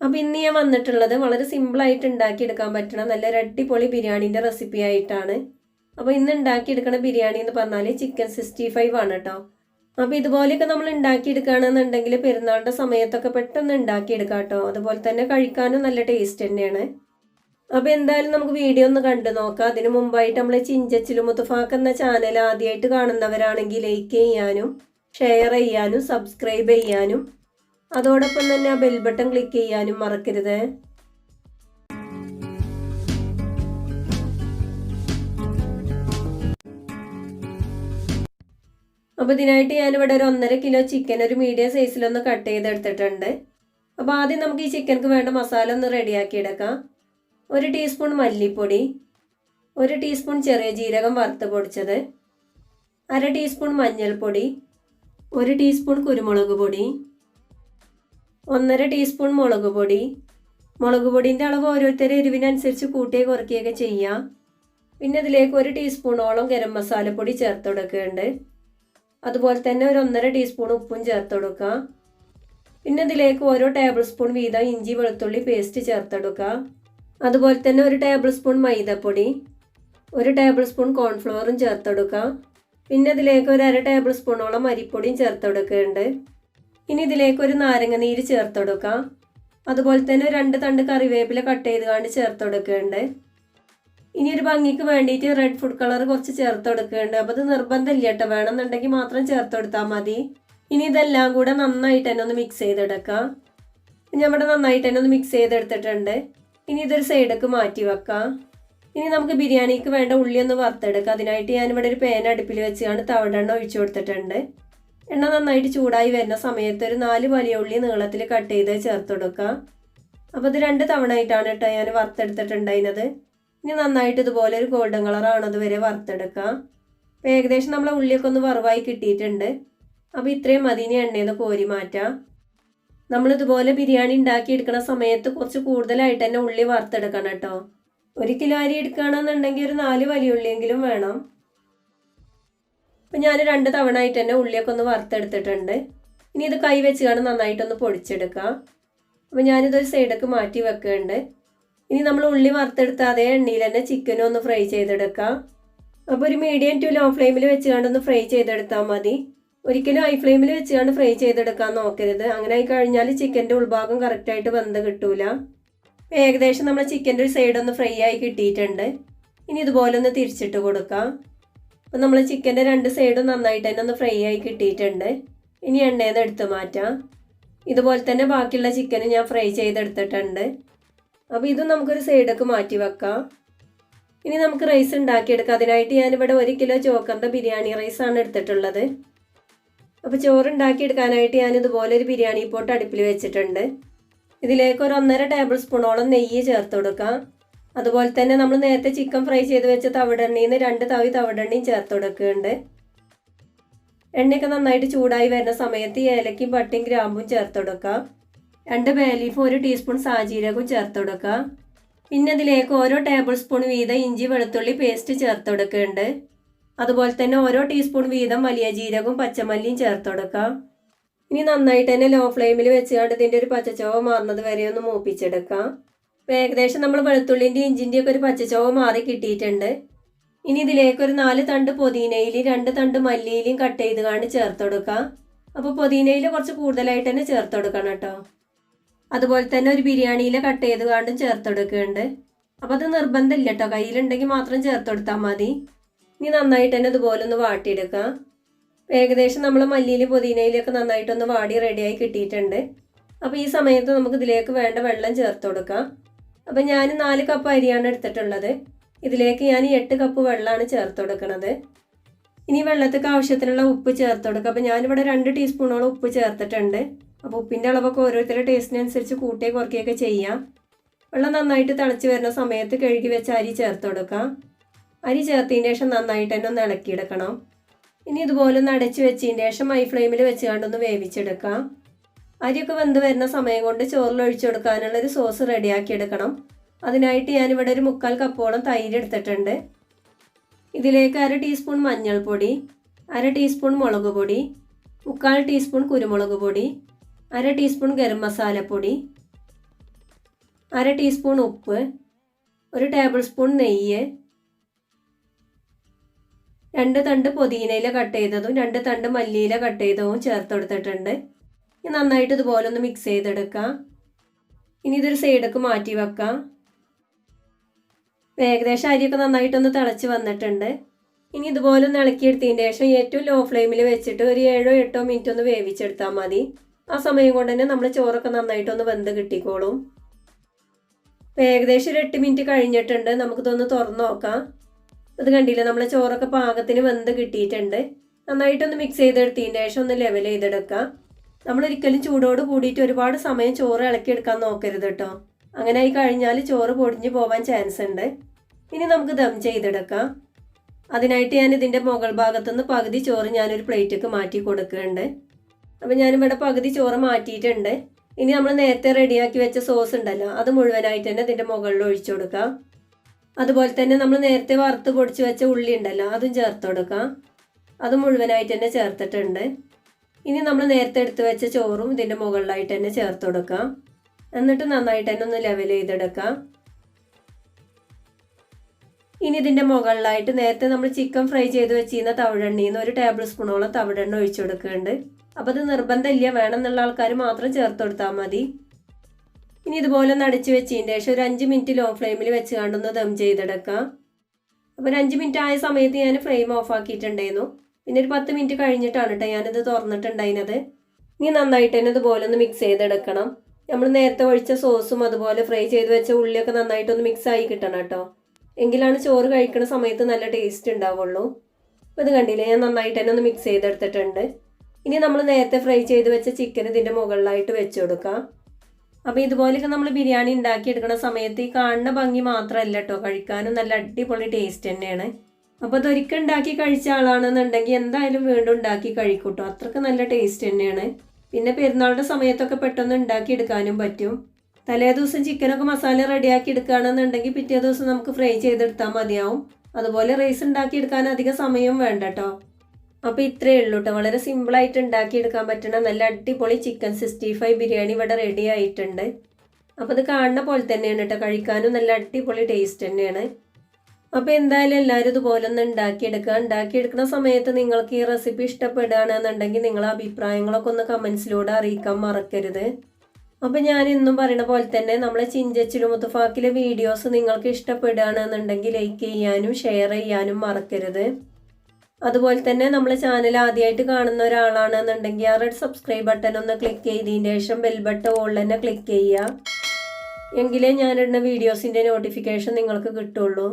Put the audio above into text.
അപ്പോൾ ഇന്ന് ഞാൻ വന്നിട്ടുള്ളത് വളരെ സിമ്പിളായിട്ട് ഉണ്ടാക്കിയെടുക്കാൻ പറ്റണ നല്ലൊരു അടിപൊളി ബിരിയാണീൻ്റെ റെസിപ്പി ആയിട്ടാണ്. അപ്പോൾ ഇന്ന് ഉണ്ടാക്കിയെടുക്കണ ബിരിയാണി എന്ന് പറഞ്ഞാൽ ചിക്കൻ 65 ആണ് കേട്ടോ. അപ്പോൾ ഇതുപോലെയൊക്കെ നമ്മൾ ഉണ്ടാക്കിയെടുക്കുകയാണെന്നുണ്ടെങ്കിൽ പെരുന്നാളിൻ്റെ സമയത്തൊക്കെ പെട്ടെന്ന് ഉണ്ടാക്കിയെടുക്കാം കേട്ടോ. അതുപോലെ തന്നെ കഴിക്കാനും നല്ല ടേസ്റ്റ് തന്നെയാണ്. അപ്പോൾ എന്തായാലും നമുക്ക് വീഡിയോ ഒന്ന് കണ്ടു നോക്കാം. അതിന് മുമ്പായിട്ട് നമ്മൾ ചിഞ്ചച്ചിലു മുത്തുഫാക്ക് എന്ന ചാനൽ ആദ്യമായിട്ട് കാണുന്നവരാണെങ്കിൽ ലൈക്ക് ചെയ്യാനും ഷെയർ ചെയ്യാനും സബ്സ്ക്രൈബ് ചെയ്യാനും അതോടൊപ്പം തന്നെ ആ ബെൽ ബട്ടൺ ക്ലിക്ക് ചെയ്യാനും മറക്കരുത്. അപ്പോൾ ഇതിനായിട്ട് ഞാനിവിടെ ഒരു 1.5 കിലോ ചിക്കൻ ഒരു മീഡിയം സൈസിലൊന്ന് കട്ട് ചെയ്തെടുത്തിട്ടുണ്ട്. അപ്പോൾ ആദ്യം നമുക്ക് ഈ ചിക്കനക്ക് വേണ്ട മസാല ഒന്ന് റെഡിയാക്കി എടുക്കാം. 1 ടീസ്പൂൺ മല്ലിപ്പൊടി, 1 ടീസ്പൂൺ ചെറിയ ജീരകം വറുത്ത് പൊടിച്ചത്, 1/2 ടീസ്പൂൺ മഞ്ഞൾപ്പൊടി, 1 ടീസ്പൂൺ കുരുമുളക് പൊടി, 1.5 ടീസ്പൂൺ മുളക് പൊടി. മുളക് പൊടിൻ്റെ അളവ് ഓരോരുത്തരുടെ എരിവിനനുസരിച്ച് കൂട്ടിയോ കുറയ്ക്കുകയൊക്കെ ചെയ്യാം. പിന്നെ ഇതിലേക്ക് 1 ടീസ്പൂണോളം ഗരം മസാലപ്പൊടി ചേർത്ത് കൊടുക്കുന്നുണ്ട്. അതുപോലെ തന്നെ ഒരു 1.5 ടീസ്പൂൺ ഉപ്പും ചേർത്ത് കൊടുക്കുക. പിന്നെ ഇതിലേക്ക് ഓരോ ടേബിൾ സ്പൂൺ വീതം ഇഞ്ചി വെളുത്തുള്ളി പേസ്റ്റ് ചേർത്തെടുക്കുക. അതുപോലെ തന്നെ 1 ടേബിൾ സ്പൂൺ മൈദപ്പൊടി, 1 ടേബിൾ സ്പൂൺ കോൺഫ്ലവറും ചേർത്തെടുക്കുക. പിന്നെ ഇതിലേക്ക് ഒരു 1/2 ടേബിൾ സ്പൂണോളം അരിപ്പൊടിയും ചേർത്തെടുക്കുന്നുണ്ട്. ഇനി ഇതിലേക്ക് ഒരു നാരങ്ങ നീര് ചേർത്തെടുക്കാം. അതുപോലെ തന്നെ 2 തണ്ട് കറിവേപ്പില കട്ട് ചെയ്ത് ചേർത്തെടുക്കുന്നുണ്ട്. ഇനി ഒരു ഭംഗിക്ക് വേണ്ടിയിട്ട് റെഡ് ഫുഡ് കളർ കുറച്ച് ചേർത്തെടുക്കുന്നുണ്ട്. അപ്പോൾ അത് നിർബന്ധമില്ല കേട്ടോ, വേണമെന്നുണ്ടെങ്കിൽ മാത്രം ചേർത്തെടുത്താൽ മതി. ഇനി ഇതെല്ലാം കൂടെ നന്നായിട്ട് തന്നെ ഒന്ന് മിക്സ് ചെയ്തെടുക്കാം. നമ്മുടെ നന്നായിട്ട് തന്നെ ഒന്ന് മിക്സ് ചെയ്തെടുത്തിട്ടുണ്ട്. ഇനി ഇതൊരു സൈഡൊക്കെ മാറ്റി വെക്കാം. ഇനി നമുക്ക് ബിരിയാണിക്ക് വേണ്ട ഉള്ളി ഒന്ന് വറുത്തെടുക്കാം. അതിനായിട്ട് ഞാനിവിടെ ഒരു പാൻ അടുപ്പിൽ വെച്ചാണ് തവിടെണ്ണ ഒഴിച്ചു കൊടുത്തിട്ടുണ്ട്. എണ്ണ നന്നായിട്ട് ചൂടായി വരുന്ന സമയത്ത് ഒരു 4 വലിയ ഉള്ളി നീളത്തിൽ കട്ട് ചെയ്ത് ചേർത്ത് കൊടുക്കുക. അപ്പോൾ ഇത് 2 തവണ ആയിട്ടാണ് കേട്ടോ ഞാൻ വറുത്തെടുത്തിട്ടുണ്ടായിരുന്നത്. ഇനി നന്നായിട്ട് ഇതുപോലെ ഒരു ഗോൾഡൻ കളർ ആണത് വരെ വറുത്തെടുക്കുക. അപ്പോൾ ഏകദേശം നമ്മളെ ഉള്ളിയൊക്കെ ഒന്ന് വറവായി കിട്ടിയിട്ടുണ്ട്. അപ്പോൾ ഇത്രയും മതി. ഇനി എണ്ണയിൽ കോരി മാറ്റാം. നമ്മളിതുപോലെ ബിരിയാണി ഉണ്ടാക്കിയെടുക്കുന്ന സമയത്ത് കുറച്ച് കൂടുതലായിട്ട് തന്നെ ഉള്ളി വറുത്തെടുക്കണം കേട്ടോ. 1 കിലോ അരി എടുക്കുകയാണെന്നുണ്ടെങ്കിൽ ഒരു 4 വലിയ ഉള്ളിയെങ്കിലും വേണം. അപ്പം ഞാൻ 2 തവണ ആയിട്ട് തന്നെ ഉള്ളിയൊക്കെ ഒന്ന് വറുത്തെടുത്തിട്ടുണ്ട്. ഇനി ഇത് കൈ വെച്ച് നന്നായിട്ടൊന്ന് പൊടിച്ചെടുക്കാം. അപ്പോൾ ഞാനിതൊരു സൈഡൊക്കെ മാറ്റി വെക്കുന്നുണ്ട്. ഇനി നമ്മൾ ഉള്ളി വറുത്തെടുത്ത അതേ എണ്ണയിൽ തന്നെ ചിക്കനും ഒന്ന് ഫ്രൈ ചെയ്തെടുക്കാം. അപ്പോൾ ഒരു മീഡിയം ടു ലോ ഫ്ലെയിമിൽ വെച്ച് ഫ്രൈ ചെയ്തെടുത്താൽ മതി. ഒരിക്കലും ഹൈ ഫ്ലെയിമിൽ വെച്ച് ഫ്രൈ ചെയ്തെടുക്കാൻ നോക്കരുത്. അങ്ങനെ ആയി കഴിഞ്ഞാൽ ചിക്കൻ്റെ ഉൾഭാഗം കറക്റ്റായിട്ട് വെന്ത് കിട്ടൂല. ഏകദേശം നമ്മൾ ചിക്കൻ്റെ ഒരു സൈഡൊന്ന് ഫ്രൈ ആയി കിട്ടിയിട്ടുണ്ട്. ഇനി ഇതുപോലെ ഒന്ന് തിരിച്ചിട്ട് കൊടുക്കാം. അപ്പോൾ നമ്മൾ ചിക്കൻ്റെ 2 സൈഡും നന്നായിട്ട് തന്നെ ഒന്ന് ഫ്രൈ ആയി കിട്ടിയിട്ടുണ്ട്. ഇനി എണ്ണയിൽ നിന്ന് എടുത്ത് മാറ്റാം. ഇതുപോലെ തന്നെ ബാക്കിയുള്ള ചിക്കനും ഞാൻ ഫ്രൈ ചെയ്തെടുത്തിട്ടുണ്ട്. അപ്പോൾ ഇതും നമുക്കൊരു സൈഡൊക്കെ മാറ്റി വെക്കാം. ഇനി നമുക്ക് റൈസ് ഉണ്ടാക്കിയെടുക്കാം. അതിനായിട്ട് ഞാനിവിടെ 1 കിലോ ചോക്കറിൻ്റെ ബിരിയാണി റൈസാണ് എടുത്തിട്ടുള്ളത്. അപ്പോൾ ചോറ് ഉണ്ടാക്കിയെടുക്കാനായിട്ട് ഞാനിതുപോലെ ഒരു ബിരിയാണി പോട്ട് അടുപ്പിൽ വെച്ചിട്ടുണ്ട്. ഇതിലേക്ക് ഒരു 1.5 ടേബിൾ സ്പൂണോളം നെയ്യ് ചേർത്ത് കൊടുക്കാം. അതുപോലെ തന്നെ നമ്മൾ നേരത്തെ ചിക്കൻ ഫ്രൈ ചെയ്ത് വെച്ച തവിടെണ്ണയിൽ നിന്ന് 2 തവി തവിടെണ്ണയും ചേർത്ത് കൊടുക്കുന്നുണ്ട്. എണ്ണയൊക്കെ നന്നായിട്ട് ചൂടായി വരുന്ന സമയത്ത് ഏലക്കയും പട്ടയും ഗ്രാമ്പും ചേർത്ത് കൊടുക്കാം. 2 ബേ ലീഫും 1 ടീസ്പൂൺ സാജീരകവും ചേർത്ത് കൊടുക്കാം. പിന്നെ ഇതിലേക്ക് ഓരോ ടേബിൾ സ്പൂൺ വീതം ഇഞ്ചി വെളുത്തുള്ളി പേസ്റ്റ് ചേർത്ത് കൊടുക്കുന്നുണ്ട്. അതുപോലെ തന്നെ ഓരോ ടീസ്പൂൺ വീതം വലിയ ജീരകവും പച്ചമല്ലിയും ചേർത്ത് കൊടുക്കാം. ഇനി നന്നായിട്ട് തന്നെ ലോ ഫ്ലെയിമിൽ വെച്ചുകൊണ്ട് ഇതിൻ്റെ ഒരു പച്ചച്ചോവ മാറുന്നത് വരെ ഒന്ന് മൂപ്പിച്ചെടുക്കാം. അപ്പോൾ ഏകദേശം നമ്മൾ വെളുത്തുള്ളിൻ്റെ ഇഞ്ചിൻ്റെയും ഒക്കെ ഒരു പച്ചച്ചോവ മാറി കിട്ടിയിട്ടുണ്ട്. ഇനി ഇതിലേക്ക് ഒരു 4 തണ്ട് പുതിനയിലും 2 തണ്ട് മല്ലിയിലും കട്ട് ചെയ്ത് ചേർത്ത് കൊടുക്കാം. അപ്പോൾ പുതിനയിൽ കുറച്ച് കൂടുതലായിട്ട് തന്നെ ചേർത്ത് കൊടുക്കണം കേട്ടോ. അതുപോലെ തന്നെ ഒരു ബിരിയാണിയിൽ കട്ട് ചെയ്ത് ചേർത്ത് കൊടുക്കുന്നുണ്ട്. അപ്പോൾ അത് നിർബന്ധമില്ല കേട്ടോ, കയ്യിലുണ്ടെങ്കിൽ മാത്രം ചേർത്ത് കൊടുത്താൽ മതി. ഇനി നന്നായിട്ട് തന്നെ ഇതുപോലെ ഒന്ന് വാട്ടിയെടുക്കാം. ഏകദേശം നമ്മൾ മല്ലിയിലും പുതിനയിലൊക്കെ നന്നായിട്ടൊന്ന് വാടി റെഡിയായി കിട്ടിയിട്ടുണ്ട്. അപ്പോൾ ഈ സമയത്ത് നമുക്ക് ഇതിലേക്ക് വേണ്ട വെള്ളം ചേർത്ത് കൊടുക്കാം. അപ്പോൾ ഞാൻ 4 കപ്പ് അരിയാണ് എടുത്തിട്ടുള്ളത്. ഇതിലേക്ക് ഞാൻ 8 കപ്പ് വെള്ളമാണ് ചേർത്ത് കൊടുക്കുന്നത്. ഇനി വെള്ളത്തേക്ക് ആവശ്യത്തിനുള്ള ഉപ്പ് ചേർത്ത് കൊടുക്കുക. അപ്പോൾ ഞാനിവിടെ 2 ടീസ്പൂണോളം ഉപ്പ് ചേർത്തിട്ടുണ്ട്. അപ്പോൾ ഉപ്പിൻ്റെ അളവൊക്കെ ഓരോരുത്തരുടെ ടേസ്റ്റിനനുസരിച്ച് കൂട്ടുകയോ കുറയ്ക്കുകയൊക്കെ ചെയ്യാം. വെള്ളം നന്നായിട്ട് തിളച്ച് വരുന്ന സമയത്ത് കഴുകി വെച്ച അരി ചേർത്ത് കൊടുക്കാം. അരി ചേർത്തതിന് ശേഷം നന്നായിട്ട് തന്നെ ഒന്ന് ഇളക്കിയെടുക്കണം. ഇനി ഇതുപോലെ ഒന്ന് അടച്ച് വെച്ചതിന് ശേഷം ഹൈ ഫ്ലെയിമിൽ വെച്ചുകൊണ്ടൊന്ന് വേവിച്ചെടുക്കാം. അരിയൊക്കെ വെന്ത് വരുന്ന സമയം കൊണ്ട് ചോറിൽ ഒഴിച്ചു കൊടുക്കാനുള്ളൊരു സോസ് റെഡിയാക്കി എടുക്കണം. അതിനായിട്ട് ഞാനിവിടെ ഒരു 3/4 കപ്പോളം തൈര് എടുത്തിട്ടുണ്ട്. ഇതിലേക്ക് 1/2 ടീസ്പൂൺ മഞ്ഞൾപ്പൊടി, 1/2 ടീസ്പൂൺ മുളക് പൊടി, 1/4 ടീസ്പൂൺ കുരുമുളക് പൊടി, 1/2 ടീസ്പൂൺ ഗരം മസാലപ്പൊടി, 1/2 ടീസ്പൂൺ ഉപ്പ്, 1 ടേബിൾ സ്പൂൺ നെയ്യ്, 2 തണ്ട് പുതിനയില കട്ട് ചെയ്തതും 2 തണ്ട് മല്ലിയില കട്ട് ചെയ്തതും ചേർത്ത് കൊടുത്തിട്ടുണ്ട്. ഇനി നന്നായിട്ട് ഇതുപോലെ ഒന്ന് മിക്സ് ചെയ്തെടുക്കാം. ഇനി ഇതൊരു സൈഡൊക്കെ മാറ്റി വെക്കാം. ഏകദേശം അരിയൊക്കെ നന്നായിട്ടൊന്ന് തിളച്ച് വന്നിട്ടുണ്ട്. ഇനി ഇതുപോലെ ഒന്ന് ഇളക്കിയെടുത്തതിന് ശേഷം ഏറ്റവും ലോ ഫ്ലെയിമിൽ വെച്ചിട്ട് ഒരു 7-8 മിനിറ്റ് ഒന്ന് വേവിച്ചെടുത്താൽ മതി. ആ സമയം കൊണ്ട് തന്നെ നമ്മൾ ചോറൊക്കെ നന്നായിട്ടൊന്ന് വെന്ത് കിട്ടിക്കോളും. ഏകദേശം ഒരു 8 മിനിറ്റ് കഴിഞ്ഞിട്ടുണ്ട്. നമുക്കിതൊന്ന് തുറന്ന് നോക്കാം. അത് കണ്ടില്ല, നമ്മളെ ചോറൊക്കെ പാകത്തിന് വെന്ത് കിട്ടിയിട്ടുണ്ട്. നന്നായിട്ടൊന്ന് മിക്സ് ചെയ്തെടുത്തതിന് ശേഷം ഒന്ന് ലെവൽ ചെയ്തെടുക്കാം. നമ്മളൊരിക്കലും ചൂടോട് കൂടിയിട്ട് ഒരുപാട് സമയം ചോറ് ഇളക്കിയെടുക്കാൻ നോക്കരുത് കേട്ടോ. അങ്ങനെ ആയി കഴിഞ്ഞാൽ ചോറ് പൊടിഞ്ഞു പോകാൻ ചാൻസ് ഉണ്ട്. ഇനി നമുക്ക് ദം ചെയ്തെടുക്കാം. അതിനായിട്ട് ഞാൻ ഇതിൻ്റെ മുകൾ ഭാഗത്തുനിന്ന് പകുതി ചോറ് ഞാനൊരു പ്ലേറ്റിലേക്ക് മാറ്റി കൊടുക്കുന്നുണ്ട്. അപ്പം ഞാനിവിടെ പകുതി ചോറ് മാറ്റിയിട്ടുണ്ട്. ഇനി നമ്മൾ നേരത്തെ റെഡിയാക്കി വെച്ച സോസ് ഉണ്ടല്ലോ, അത് മുഴുവനായിട്ട് തന്നെ ഇതിൻ്റെ മുകളിൽ ഒഴിച്ചു കൊടുക്കാം. അതുപോലെ തന്നെ നമ്മൾ നേരത്തെ വറുത്ത് പൊടിച്ച് വെച്ച ഉള്ളി ഉണ്ടല്ലോ, അതും ചേർത്ത് കൊടുക്കാം. അത് മുഴുവനായിട്ട് തന്നെ ചേർത്തിട്ടുണ്ട്. ഇനി നമ്മൾ നേരത്തെ എടുത്ത് വെച്ച ചോറും ഇതിൻ്റെ മുകളിലായിട്ട് തന്നെ ചേർത്ത് കൊടുക്കാം. എന്നിട്ട് നന്നായിട്ട് തന്നെ ഒന്ന് ലെവൽ ചെയ്തെടുക്കാം. ഇനി ഇതിൻ്റെ മുകളിലായിട്ട് നേരത്തെ നമ്മൾ ചിക്കൻ ഫ്രൈ ചെയ്ത് വെച്ചിരുന്ന തവിടെണ്ണയിൽ നിന്ന് 1 ടേബിൾ സ്പൂണോളം തവിടെണ്ണ ഒഴിച്ചു കൊടുക്കുന്നുണ്ട്. അപ്പോൾ അത് നിർബന്ധമില്ല, വേണമെന്നുള്ള ആൾക്കാർ മാത്രം ചേർത്ത് കൊടുത്താൽ മതി. ഇനി ഇതുപോലെ ഒന്ന് അടച്ച് വെച്ചതിന് ശേഷം ഒരു 5 മിനിറ്റ് ലോ ഫ്ലെയിമിൽ വെച്ച് കണ്ടൊന്ന് ദം ചെയ്തെടുക്കാം. അപ്പോൾ ഒരു 5 മിനിറ്റ് ആയ സമയത്ത് ഞാൻ ഫ്ലെയിം ഓഫ് ആക്കിയിട്ടുണ്ടായിരുന്നു. പിന്നെ ഒരു 10 മിനിറ്റ് കഴിഞ്ഞിട്ടാണ് കേട്ടോ ഞാനിത് തുറന്നിട്ടുണ്ടായിരുന്നത്. ഇനി നന്നായിട്ട് തന്നെ ഇതുപോലെ ഒന്ന് മിക്സ് ചെയ്തെടുക്കണം. നമ്മൾ നേരത്തെ ഒഴിച്ച സോസും അതുപോലെ ഫ്രൈ ചെയ്ത് വെച്ച ഉള്ളിയൊക്കെ നന്നായിട്ടൊന്ന് മിക്സ് ആയി കിട്ടണം കേട്ടോ. എങ്കിലാണ് ചോറ് കഴിക്കുന്ന സമയത്ത് നല്ല ടേസ്റ്റ് ഉണ്ടാവുള്ളൂ. അപ്പോൾ ഇത് കണ്ടില്ലേ, ഞാൻ നന്നായിട്ട് തന്നെ ഒന്ന് മിക്സ് ചെയ്തെടുത്തിട്ടുണ്ട്. ഇനി നമ്മൾ നേരത്തെ ഫ്രൈ ചെയ്ത് വെച്ച ചിക്കൻ ഇതിൻ്റെ മുകളിലായിട്ട് വെച്ച് കൊടുക്കാം. അപ്പോൾ ഇതുപോലെയൊക്കെ നമ്മൾ ബിരിയാണി ഉണ്ടാക്കിയെടുക്കുന്ന സമയത്ത് ഈ കാണുന്ന ഭംഗി മാത്രമല്ല കേട്ടോ, കഴിക്കാനും നല്ല അടിപൊളി ടേസ്റ്റ് തന്നെയാണ്. അപ്പോൾ അതൊരിക്കൽ ഉണ്ടാക്കി കഴിച്ച ആളാണെന്നുണ്ടെങ്കിൽ എന്തായാലും വീണ്ടും ഉണ്ടാക്കി കഴിക്കും കേട്ടോ. അത്രയ്ക്ക് നല്ല ടേസ്റ്റ് തന്നെയാണ്. പിന്നെ പെരുന്നാളുടെ സമയത്തൊക്കെ പെട്ടെന്ന് ഉണ്ടാക്കിയെടുക്കാനും പറ്റും. തലേ ദിവസം ചിക്കനൊക്കെ മസാല റെഡിയാക്കി എടുക്കുകയാണെന്നുണ്ടെങ്കിൽ പിറ്റേ ദിവസം നമുക്ക് ഫ്രൈ ചെയ്തെടുത്താൽ മതിയാവും. അതുപോലെ റൈസ് ഉണ്ടാക്കിയെടുക്കാൻ അധികം സമയം വേണ്ട കേട്ടോ. അപ്പോൾ ഇത്രയേ ഉള്ളൂ കേട്ടോ. വളരെ സിമ്പിളായിട്ട് ഉണ്ടാക്കിയെടുക്കാൻ പറ്റുന്ന നല്ല അടിപൊളി ചിക്കൻ 65 ബിരിയാണി ഇവിടെ റെഡി ആയിട്ടുണ്ട്. അപ്പോൾ ഇത് കാണുന്ന പോലെ തന്നെയാണ് കേട്ടോ, കഴിക്കാനും നല്ല അടിപൊളി ടേസ്റ്റ് തന്നെയാണ്. അപ്പോൾ എന്തായാലും എല്ലാവരും ഇതുപോലെ ഒന്ന് ഉണ്ടാക്കിയെടുക്കുക. ഉണ്ടാക്കിയെടുക്കുന്ന സമയത്ത് നിങ്ങൾക്ക് ഈ റെസിപ്പി ഇഷ്ടപ്പെടുകയാണെന്നുണ്ടെങ്കിൽ നിങ്ങളെ അഭിപ്രായങ്ങളൊക്കെ ഒന്ന് കമൻസിലൂടെ അറിയിക്കാൻ മറക്കരുത്. അപ്പോൾ ഞാൻ ഇന്നും പറയുന്ന പോലെ തന്നെ നമ്മളെ ചിഞ്ചച്ചിലു മുത്തഫാക്കിലെ വീഡിയോസ് നിങ്ങൾക്ക് ഇഷ്ടപ്പെടുകയാണെന്നുണ്ടെങ്കിൽ ലൈക്ക് ചെയ്യാനും ഷെയർ ചെയ്യാനും മറക്കരുത്. അതുപോലെ തന്നെ നമ്മളെ ചാനൽ ആദ്യമായിട്ട് കാണുന്ന ഒരാളാണെന്നുണ്ടെങ്കിൽ ആ റെഡ് സബ്സ്ക്രൈബ് ബട്ടൺ ഒന്ന് ക്ലിക്ക് ചെയ്തതിന് ശേഷം ബെൽ ബട്ടൺ ഓൾ തന്നെ ക്ലിക്ക് ചെയ്യുക. എങ്കിലേ ഞാനിടുന്ന വീഡിയോസിൻ്റെ നോട്ടിഫിക്കേഷൻ നിങ്ങൾക്ക് കിട്ടുള്ളൂ.